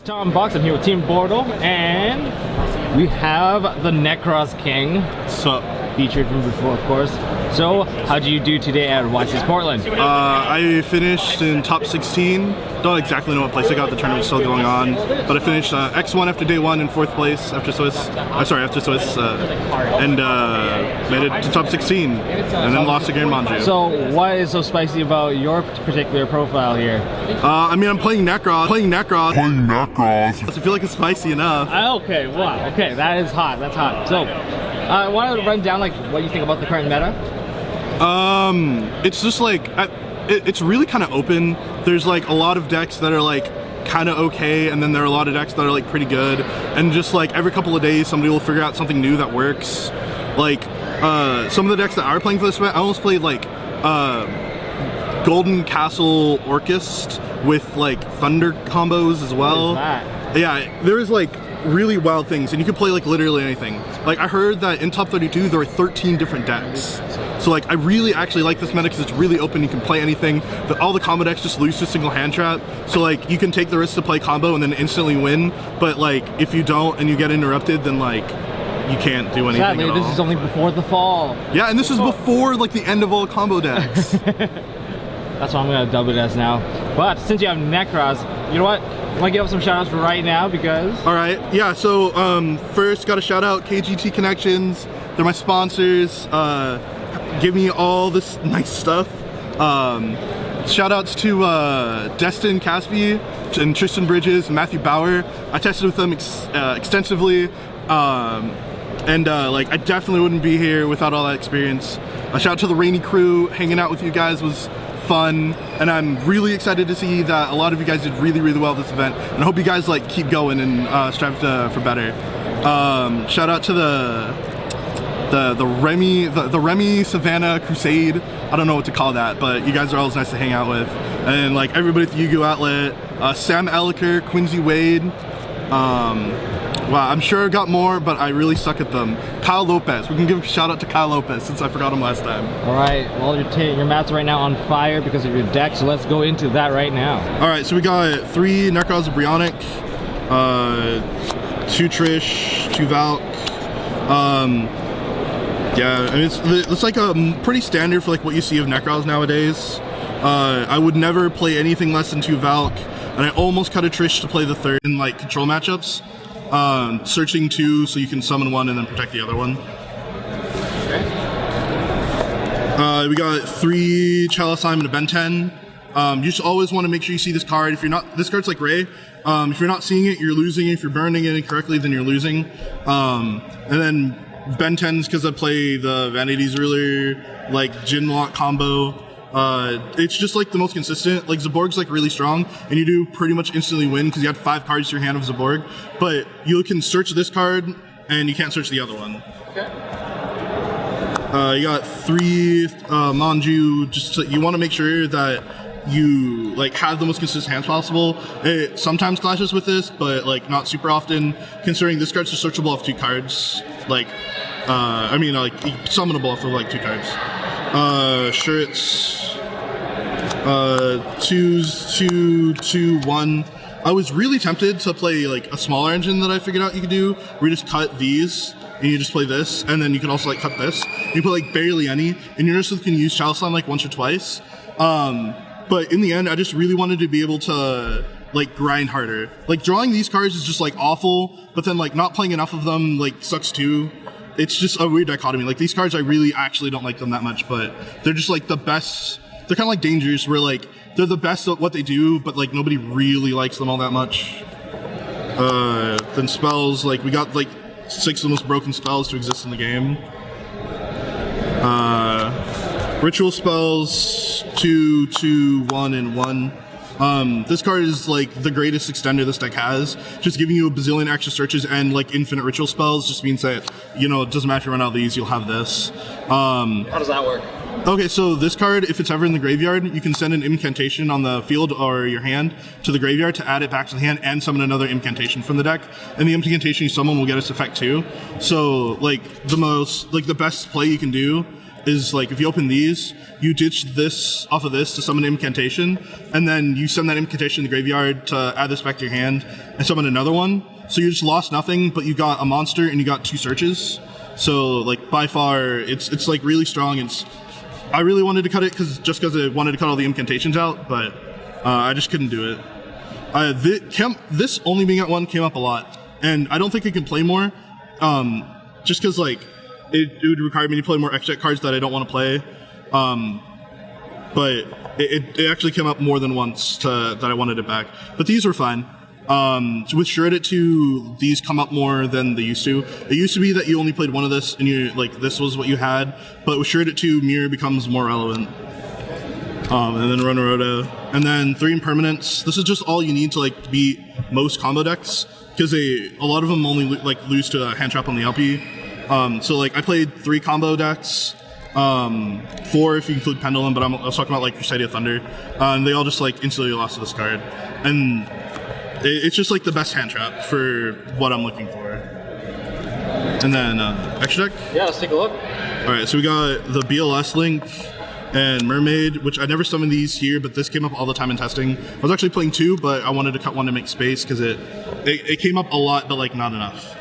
Tom Box, I'm here with Team Bordeaux, and we have the Nekroz King. So, featured from before, of course. So, how did you do today at YCS Portland? I finished in top 16. Don't exactly know what place I got. The tournament's still going on, but I finished X1 after day one in 4th place after Swiss. After Swiss, and made it to top 16, and then lost to Grand Manju. So, what is so spicy about your particular profile here? I mean, I'm playing Nekroz. I feel like it's spicy enough. Okay, wow. Okay, that is hot. That's hot. So, I want to run down like what you think about the current meta. It's just like it's really kind of open. There's like a lot of decks that are like kind of okay, and then there are a lot of decks that are like pretty good. And just like every couple of days, somebody will figure out something new that works. Like some of the decks that are playing for this event, I almost played like Golden Castle Orchist with like Thunder combos as well. What is that? Yeah, there is like really wild things, and you can play like literally anything. Like I heard that in top 32 there are 13 different decks. So like I really actually like this meta because it's really open. You can play anything. All the combo decks just lose to single hand trap. So like you can take the risk to play combo and then instantly win. But like if you don't and you get interrupted, then like you can't do anything Sadly, at all. this is only before the fall. Yeah, and this is before like the end of all combo decks. That's why I'm gonna dub it as now. But since you have Nekroz, you know what? I want to give up some shoutouts right now because... Alright, yeah, so first gotta shout out KGT Connections. They're my sponsors. Give me all this nice stuff. Shout outs to Destin Caspi and Tristan Bridges and Matthew Bauer. I tested with them extensively. Like I definitely wouldn't be here without all that experience. A shout out to the Rainy crew. Hanging out with you guys was fun, and I'm really excited to see that a lot of you guys did really well at this event, and I hope you guys like keep going and strive for better. Shout out to the Remy Savannah Crusade. I don't know what to call that, but you guys are always nice to hang out with, and like everybody at the Yu-Gi-Oh Outlet, Sam Elliker, Quincy Wade. Wow, I'm sure I got more, but I really suck at them. Kyle Lopez. We can give a shout out to Kyle Lopez since I forgot him last time. Alright, well your mats right now on fire because of your deck, so let's go into that right now. Alright, so we got 3 Nekroz Embryonic, 2 Trish, 2 Valk. Yeah, I mean, it's like a pretty standard for like what you see of Nekroz nowadays. I would never play anything less than 2 Valk, and I almost cut a Trish to play the 3rd in like control matchups. Searching 2 so you can summon 1 and then protect the other one. Okay. We got 3 Chalice Slime and a Ben 10. You should always want to make sure you see this card. If you're not, this card's like Ray. If you're not seeing it, you're losing. If you're burning it incorrectly, then you're losing. And then Ben 10's because I play the Vanities Ruler, like Jin Lock combo. It's just like the most consistent. Like Zaborg's like really strong, and you do pretty much instantly win because you had 5 cards to your hand of Zaborg. But you can search this card, and you can't search the other one. Okay. You got 3 Manju. Just so you want to make sure that you like have the most consistent hands possible. It sometimes clashes with this, but like not super often. Considering this card's just searchable off 2 cards. Like, I mean, like summonable off of like 2 cards. Shirts, 2, 2, 1. I was really tempted to play like a smaller engine that I figured out you could do, where you just cut these, and you just play this, and then you can also like cut this. You put like barely any, and you just can use Chalice Slime like once or twice. But in the end, I just really wanted to be able to like grind harder. Like drawing these cards is just like awful, but then like not playing enough of them like sucks too. It's just a weird dichotomy. Like these cards, I really actually don't like them that much, but they're just like the best. They're kind of like Dangers, where like they're the best at what they do, but like nobody really likes them all that much. Then spells, like we got like 6 of the most broken spells to exist in the game. Ritual spells, 2, 2, 1, and 1. This card is like the greatest extender this deck has. Just giving you a bazillion extra searches and like infinite ritual spells just means that, you know, it doesn't matter if you run out of these, you'll have this. How does that work? Okay, so this card, if it's ever in the graveyard, you can send an incantation on the field or your hand to the graveyard to add it back to the hand and summon another incantation from the deck. And the incantation you summon will get its effect too. So like the best play you can do is like if you open these, you ditch this off of this to summon an incantation, and then you send that incantation in the graveyard to add this back to your hand and summon another one. So you just lost nothing, but you got a monster and you got 2 searches. So like by far, it's like really strong. I really wanted to cut it just because I wanted to cut all the incantations out, but I just couldn't do it. This only being at 1 came up a lot, and I don't think it can play more, just because like it would require me to play more extra cards that I don't want to play. But it actually came up more than once that I wanted it back. But these were fine. So with Shred It 2, these come up more than they used to. It used to be that you only played one of this and this was what you had, but with Shred It 2, Mirror becomes more relevant. And then Run Rhoda, and then 3 Impermanents. This is just all you need to like beat most combo decks, because a lot of them only lose to a hand trap on the LP. So like I played 3 combo decks, 4 if you include Pendulum, but I was talking about like Crusadia Thunder, and they all just like instantly lost to this card, and it's just like the best hand trap for what I'm looking for. And then extra deck. Yeah, let's take a look. All right, so we got the BLS Link and Mermaid, which I never summoned these here, but this came up all the time in testing. I was actually playing 2, but I wanted to cut 1 to make space because it came up a lot, but like not enough.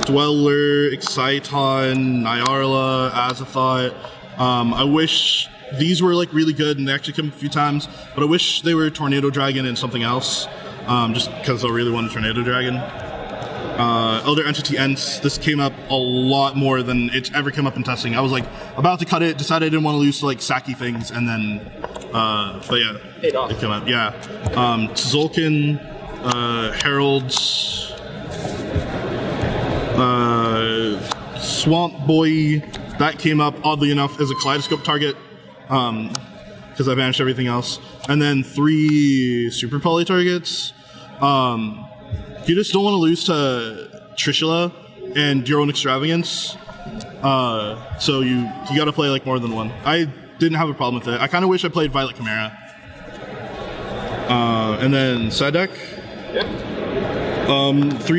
Dweller, Exciton, Nyarla, Azathoth. I wish these were like really good, and they actually came up a few times, but I wish they were Tornado Dragon and something else, just because I really wanted Tornado Dragon. Elder Entity Ents, this came up a lot more than it's ever come up in testing. I was like about to cut it, decided I didn't want to lose to like Saki things, and then, but yeah, it came up. Yeah, Tzolk'in, Heralds, Swamp Boy, that came up oddly enough as a Kaleidoscope target, because I banished everything else, and then 3 Super Poly targets. You just don't want to lose to Trishula and your own Extravagance, so you got to play like more than 1. I didn't have a problem with it. I kind of wish I played Violet Chimera. And then side deck, 3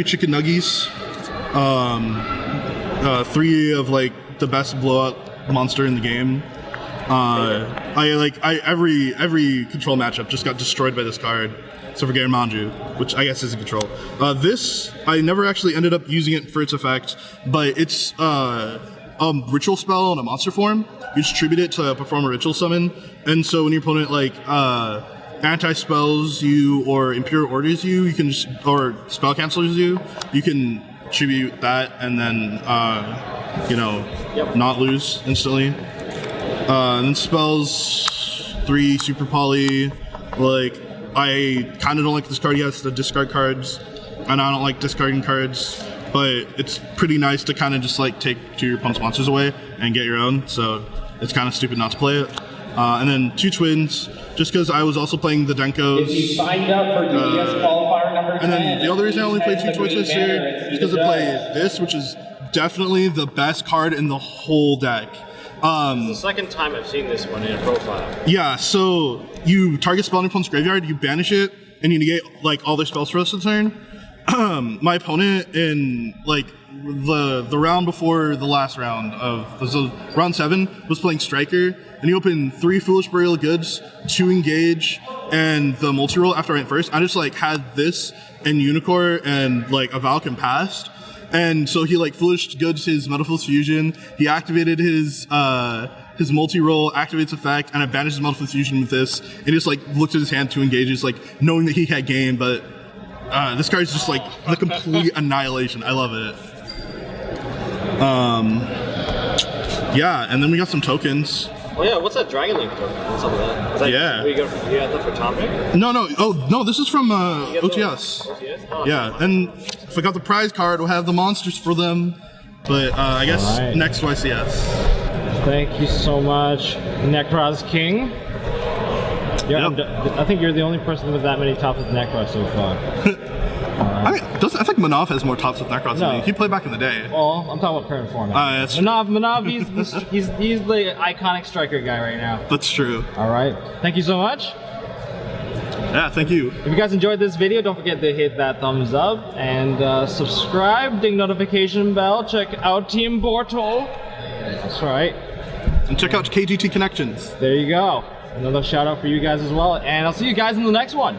Chicken Nuggies, 3 of like the best blowout monster in the game. Every control matchup just got destroyed by this card. So for Manju, which I guess is a control. This, I never actually ended up using it for its effect, but it's a ritual spell in a monster form. You just tribute it to perform a ritual summon, and so when your opponent like anti-spells you or Impure Orders you, you can just, or spell cancels you, you can tribute that and then not lose instantly. And then spells, 3 Super Poly, like I kind of don't like this card. He has the discard cards, and I don't like discarding cards, but it's pretty nice to kind of just like take 2 of your opponent's monsters away and get your own, so it's kind of stupid not to play it. And then 2 Twins, just because I was also playing the Denkos. If you signed up for DES qualifier number 10, and then the other reason I only played 2 choices here is because I play this, which is definitely the best card in the whole deck. It's the second time I've seen this one in a profile. Yeah, so you target spell in your opponent's graveyard, you banish it, and you negate like all their spells for the rest of the turn. My opponent in like the round before the last round of round 7 was playing Striker, and he opened 3 Foolish Burial Goods, 2 Engage, and the multi-roll after I went first. I just like had this and Unicorn and like a Valken passed. And so he like Foolish Goods his Metal Fusion, he activated his multi-roll, activates effect, and I banished his Metal Fusion with this, and just like looked at his hand to engages, like knowing that he had game, but this card's just like the complete annihilation. I love it. Yeah, and then we got some tokens. Oh yeah, what's that Dragon Link token? What's up with that? Is that Yeah. You got that for Tom Rick? No, this is from OTS. Oh, Yeah, and if I got the prize card, we'll have the monsters for them. But I guess next YCS. Thank you so much, Nekroz King. I think you're the only person with that many tops with Nekroz so far. I think Manav has more tops with Nekroz than me. He played back in the day. Well, I'm talking about current format. Manav, he's the iconic striker guy right now. That's true. All right. Thank you so much. Yeah, thank you. If you guys enjoyed this video, don't forget to hit that thumbs up and subscribe, ding notification bell, check out Team Portal. That's right. And check out KGT Connections. There you go. Another shout out for you guys as well. And I'll see you guys in the next one.